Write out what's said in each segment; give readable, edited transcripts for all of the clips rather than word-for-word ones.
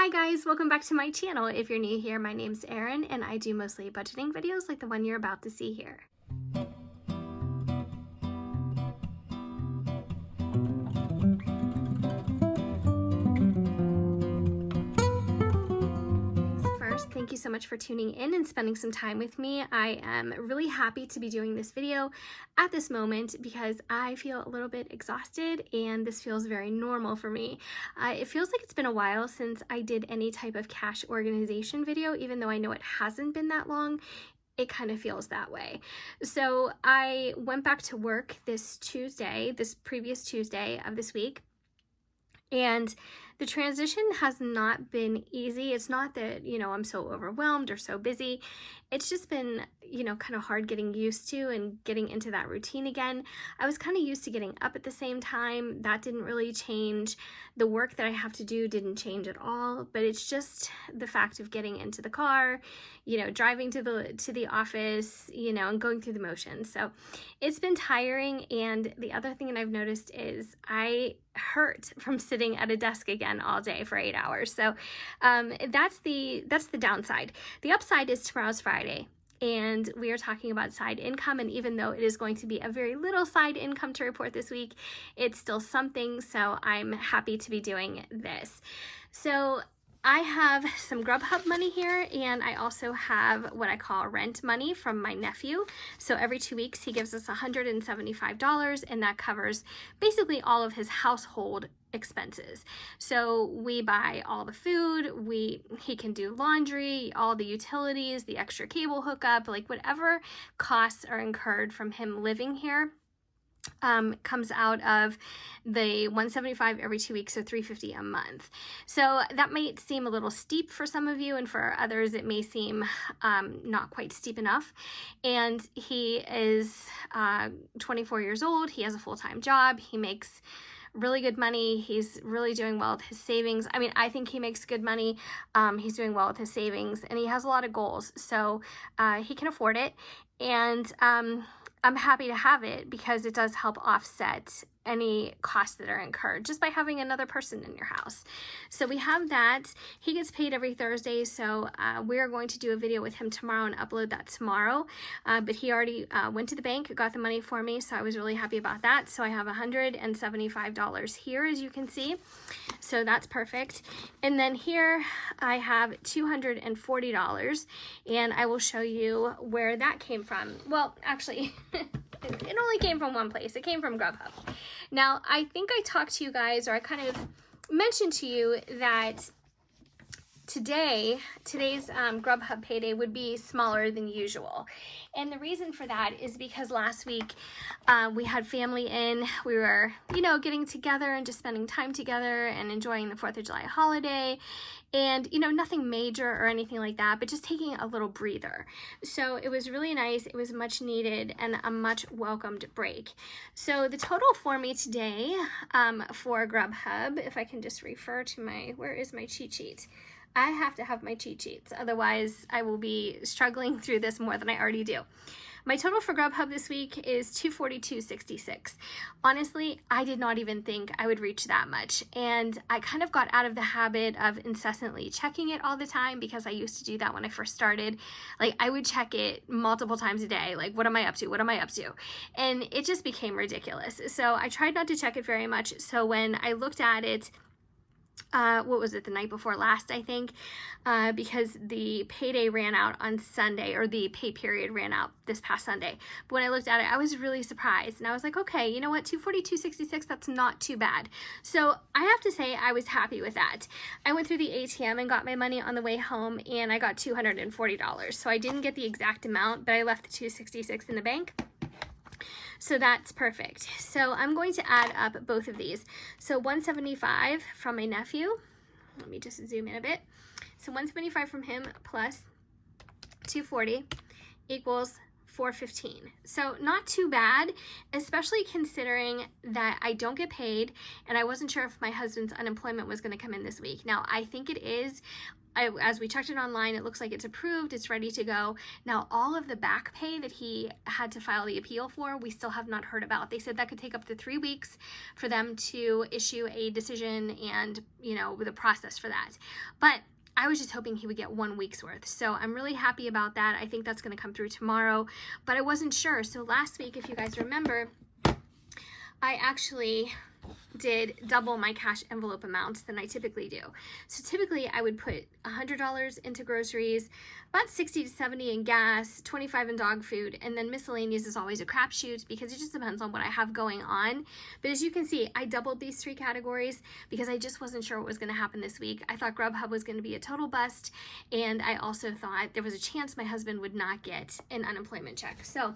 Hi guys, welcome back to my channel. If you're new here, my name's Erin and I do mostly budgeting videos like the one you're about to see here. Thank you so much for tuning in and spending some time with me. I am really happy to be doing this video at this moment because I feel a little bit exhausted and this feels very normal for me. It feels like it's been a while since I did any type of cash organization video, even though I know it hasn't been that long. It kind of feels that way. So I went back to work this previous Tuesday of this week. And the transition has not been easy. It's not that, I'm so overwhelmed or so busy. It's just been, kind of hard getting used to and getting into that routine again. I was kind of used to getting up at the same time. That didn't really change. The work that I have to do didn't change at all, but it's just the fact of getting into the car, driving to the office, and going through the motions. So it's been tiring. And the other thing that I've noticed is I hurt from sitting at a desk again all day for 8 hours. So that's the downside. The upside is tomorrow's Friday. And we are talking about side income, and even though it is going to be a very little side income to report this week, it's still something, so I'm happy to be doing this. So I have some Grubhub money here, and I also have what I call rent money from my nephew. So every 2 weeks he gives us $175, and that covers basically all of his household expenses. So we buy all the food, he can do laundry, all the utilities, the extra cable hookup, like whatever costs are incurred from him living here. Comes out of the $175 every 2 weeks, so $350 a month. So that might seem a little steep for some of you, and for others it may seem not quite steep enough. And he is 24 years old. He has a full-time job. He makes really good money. He's really doing well with his savings. I mean, I think he makes good money. He's doing well with his savings, and he has a lot of goals, so he can afford it. And I'm happy to have it because it does help offset any costs that are incurred just by having another person in your house. So we have that. He gets paid every Thursday, so we're going to do a video with him tomorrow and upload that tomorrow. But he already went to the bank, got the money for me, so I was really happy about that. So I have $175 here, as you can see. So that's perfect. And then here I have $240, and I will show you where that came from. Well, actually, it only came from one place. It came from Grubhub. Now, I think I talked to you guys, or I kind of mentioned to you that today's Grubhub payday would be smaller than usual. And the reason for that is because last week we had family in. We were, getting together and just spending time together and enjoying the 4th of July holiday. And, nothing major or anything like that, but just taking a little breather. So it was really nice. It was much needed and a much welcomed break. So the total for me today for Grubhub, if I can just refer to where is my cheat sheet? I have to have my cheat sheets, otherwise I will be struggling through this more than I already do. My total for Grubhub this week is $242.66. Honestly, I did not even think I would reach that much, and I kind of got out of the habit of incessantly checking it all the time because I used to do that when I first started. Like, I would check it multiple times a day, like, what am I up to? What am I up to? And it just became ridiculous. So I tried not to check it very much. So when I looked at it, what was it, the night before last, I think, because the payday ran out on Sunday, or the pay period ran out this past Sunday. But when I looked at it, I was really surprised, and I was like, okay, you know what, $242.66, that's not too bad. So I have to say I was happy with that. I went through the ATM and got my money on the way home, and I got $240. So I didn't get the exact amount, but I left the $266 in the bank. So that's perfect. So I'm going to add up both of these. So $175 from my nephew. Let me just zoom in a bit. So $175 from him plus $240 equals $415. So not too bad, especially considering that I don't get paid and I wasn't sure if my husband's unemployment was going to come in this week. Now, I think it is. As we checked it online, it looks like it's approved, it's ready to go. Now, all of the back pay that he had to file the appeal for, we still have not heard about. They said that could take up to 3 weeks for them to issue a decision and, you know, the process for that. But I was just hoping he would get 1 week's worth. So I'm really happy about that. I think that's going to come through tomorrow, but I wasn't sure. So last week, if you guys remember, I actually did double my cash envelope amounts than I typically do. So typically I would put $100 into groceries, about 60 to 70 in gas, 25 in dog food, and then miscellaneous is always a crapshoot because it just depends on what I have going on. But as you can see, I doubled these 3 categories because I just wasn't sure what was going to happen this week. I thought Grubhub was going to be a total bust, and I also thought there was a chance my husband would not get an unemployment check. So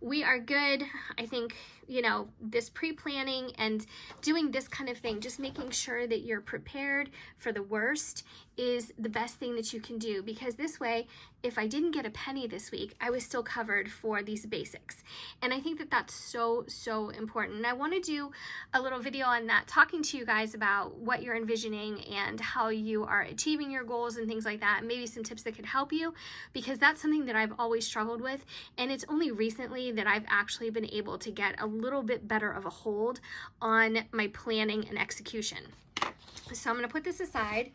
we are good. I think, you know, this pre-planning and doing this kind of thing, just making sure that you're prepared for the worst is the best thing that you can do, because this way, if I didn't get a penny this week, I was still covered for these basics. And I think that that's so, so important. And I want to do a little video on that, talking to you guys about what you're envisioning and how you are achieving your goals and things like that, and maybe some tips that could help you, because that's something that I've always struggled with. And it's only recently that I've actually been able to get a little bit better of a hold on my planning and execution. So I'm going to put this aside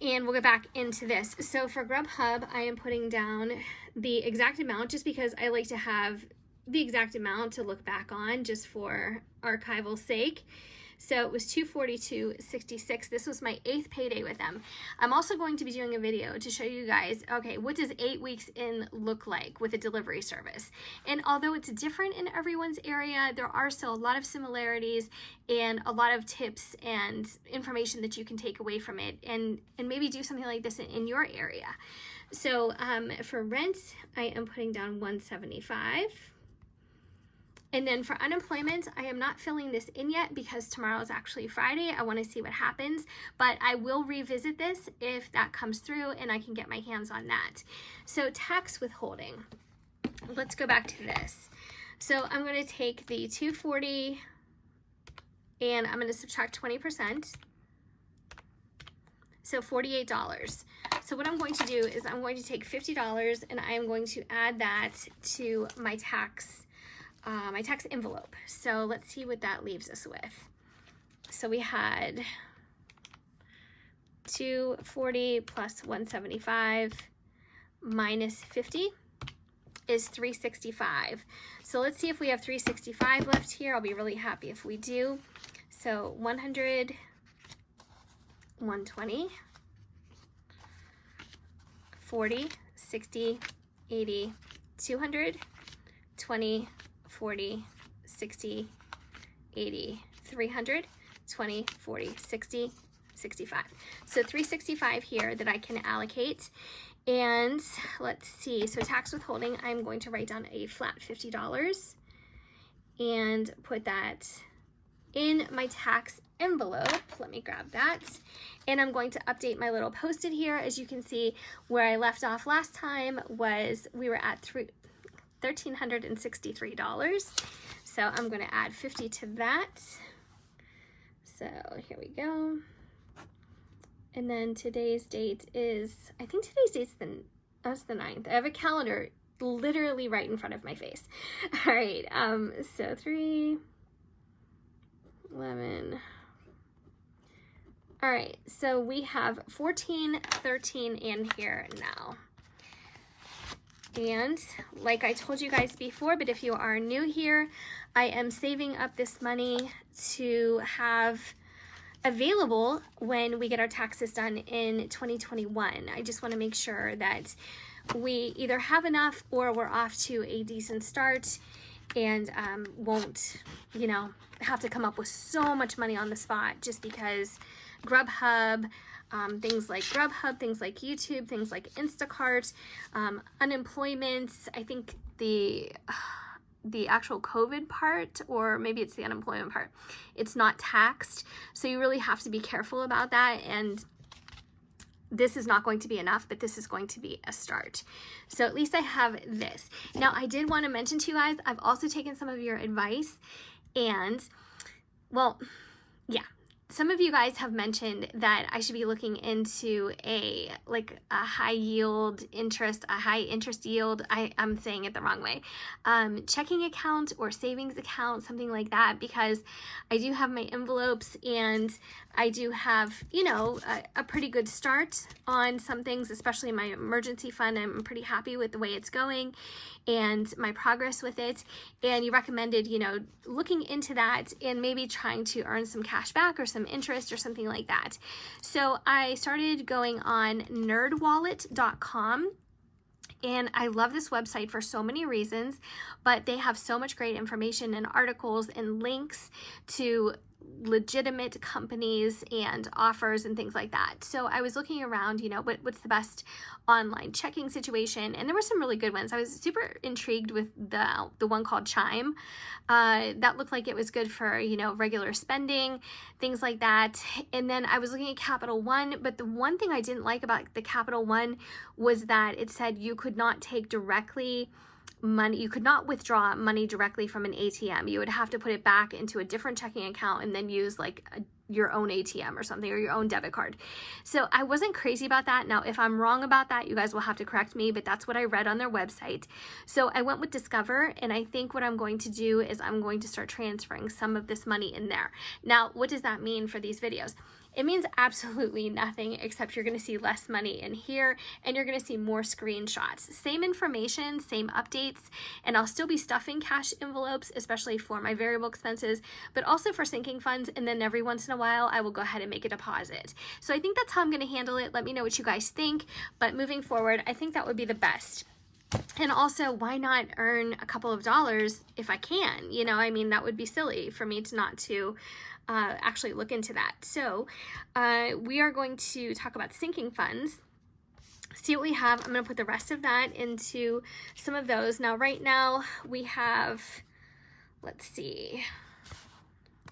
and we'll get back into this. So for Grubhub, I am putting down the exact amount just because I like to have the exact amount to look back on just for archival sake. So it was $242.66. This was my 8th payday with them. I'm also going to be doing a video to show you guys, okay, what does 8 weeks in look like with a delivery service? And although it's different in everyone's area, there are still a lot of similarities and a lot of tips and information that you can take away from it and maybe do something like this in your area. So for rent, I am putting down $175. And then for unemployment, I am not filling this in yet because tomorrow is actually Friday. I want to see what happens, but I will revisit this if that comes through and I can get my hands on that. So tax withholding, let's go back to this. So I'm going to take the $240 and I'm going to subtract 20%. So $48. So what I'm going to do is I'm going to take $50 and I am going to add that to my tax envelope. So let's see what that leaves us with. So we had $240 plus $175 minus $50 is $365. So let's see if we have $365 left here. I'll be really happy if we do. So 100, 120, 40, 60, 80, 200, 20, 40, 60, 80, 300, 20, 40, 60, 65. So 365 here that I can allocate. And let's see, so tax withholding, I'm going to write down a flat $50 and put that in my tax envelope. Let me grab that. And I'm going to update my little post-it here. As you can see, where I left off last time was we were at $1,363. So I'm going to add 50 to that. So here we go. And then today's date is, I think today's date's the 9th. I have a calendar literally right in front of my face. All right, so 3, 11. All right, so we have 14, 13 in here now. And like I told you guys before, but if you are new here, I am saving up this money to have available when we get our taxes done in 2021. I just want to make sure that we either have enough or we're off to a decent start and won't, you know, have to come up with so much money on the spot just because Grubhub, things like Grubhub, things like YouTube, things like Instacart, unemployment. I think the actual COVID part, or maybe it's the unemployment part, it's not taxed. So you really have to be careful about that. And this is not going to be enough, but this is going to be a start. So at least I have this. Now, I did want to mention to you guys, I've also taken some of your advice, and well, yeah, some of you guys have mentioned that I should be looking into a high yield interest, a high interest yield. I'm saying it the wrong way. Checking account or savings account, something like that, because I do have my envelopes and I do have, you know, a pretty good start on some things, especially my emergency fund. I'm pretty happy with the way it's going and my progress with it. And you recommended, you know, looking into that and maybe trying to earn some cash back or some interest or something like that. So I started going on nerdwallet.com. And I love this website for so many reasons, but they have so much great information and articles and links to legitimate companies and offers and things like that. So I was looking around, you know, what's the best online checking situation, and there were some really good ones. I was super intrigued with the one called Chime. That looked like it was good for, you know, regular spending, things like that. And then I was looking at Capital One, but the one thing I didn't like about the Capital One was that it said you could not take directly money, you could not withdraw money directly from an ATM. You would have to put it back into a different checking account and then use like your own ATM or something, or your own debit card. So I wasn't crazy about that. Now, if I'm wrong about that, you guys will have to correct me, but that's what I read on their website. So I went with Discover, and I think what I'm going to do is I'm going to start transferring some of this money in there. Now, what does that mean for these videos? It means absolutely nothing, except you're going to see less money in here and you're going to see more screenshots. Same information, same updates, and I'll still be stuffing cash envelopes, especially for my variable expenses, but also for sinking funds. And then every once in a while, I will go ahead and make a deposit. So I think that's how I'm going to handle it. Let me know what you guys think. But moving forward, I think that would be the best. And also, why not earn a couple of dollars if I can? You know, I mean, that would be silly for me to not to actually look into that. So we are going to talk about sinking funds, see what we have. I'm going to put the rest of that into some of those. Now, right now we have, let's see,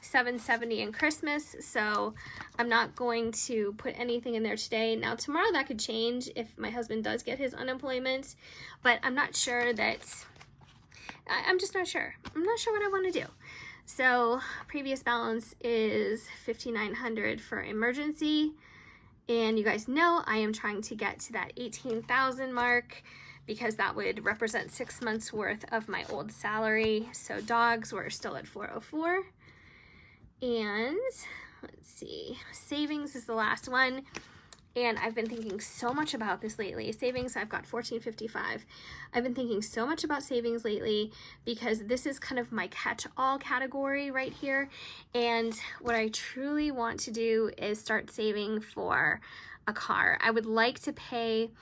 $770 in Christmas, so I'm not going to put anything in there today. Now, tomorrow that could change if my husband does get his unemployment, but I'm not sure that, I'm just not sure. I'm not sure what I want to do. So previous balance is $5,900 for emergency, and you guys know I am trying to get to that 18,000 mark because that would represent 6 months worth of my old salary. So dogs were still at 404. And let's see, savings is the last one. And I've been thinking so much about this lately. Savings, I've got $1,455. I've been thinking so much about savings lately because this is kind of my catch-all category right here. And what I truly want to do is start saving for a car. I would like to pay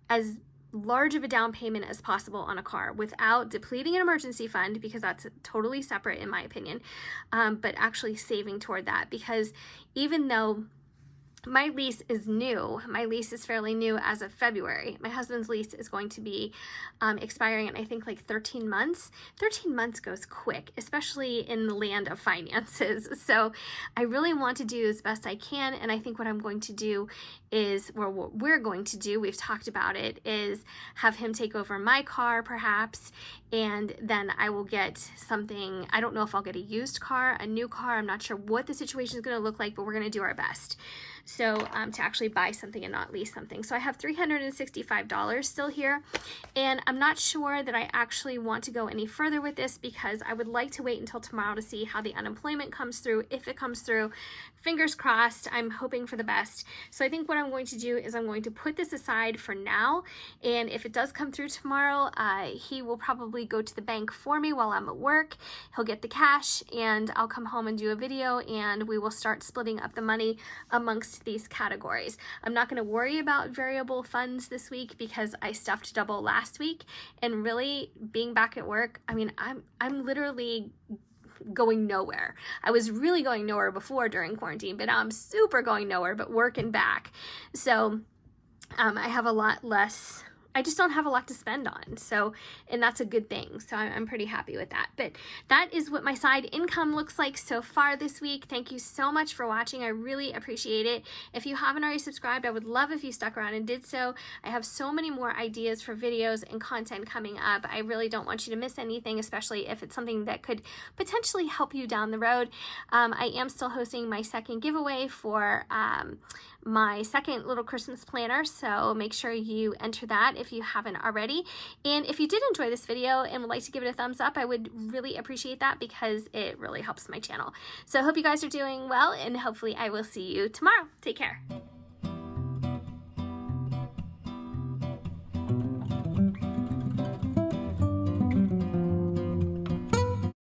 as large of a down payment as possible on a car without depleting an emergency fund, because that's totally separate in my opinion, but actually saving toward that, because even though my lease is new, my lease is fairly new as of February. My husband's lease is going to be expiring in I think like 13 months. 13 months goes quick, especially in the land of finances. So I really want to do as best I can, and I think what I'm going to do is, or what we're going to do, we've talked about it, is have him take over my car perhaps, and then I will get something. I don't know if I'll get a used car, a new car. I'm not sure what the situation is going to look like, but we're going to do our best. So to actually buy something and not lease something. So I have $365 still here, and I'm not sure that I actually want to go any further with this because I would like to wait until tomorrow to see how the unemployment comes through. If it comes through, fingers crossed, I'm hoping for the best. So I think what I'm going to do is I'm going to put this aside for now, and if it does come through tomorrow, he will probably go to the bank for me while I'm at work. He'll get the cash, and I'll come home and do a video, and we will start splitting up the money amongst these categories. I'm not going to worry about variable funds this week because I stuffed double last week, and really being back at work, I mean, I'm literally going nowhere. I was really going nowhere before during quarantine, but now I'm super going nowhere but work and back. So I have a lot less I just don't have a lot to spend on. So, and that's a good thing. So I'm pretty happy with that. But that is what my side income looks like so far this week. Thank you so much for watching. I really appreciate it. If you haven't already subscribed, I would love if you stuck around and did so. I have so many more ideas for videos and content coming up. I really don't want you to miss anything, especially if it's something that could potentially help you down the road. I am still hosting my second giveaway for my second little Christmas planner, so make sure you enter that if you haven't already. And if you did enjoy this video and would like to give it a thumbs up, I would really appreciate that because it really helps my channel. So I hope you guys are doing well, and hopefully I will see you tomorrow. Take care.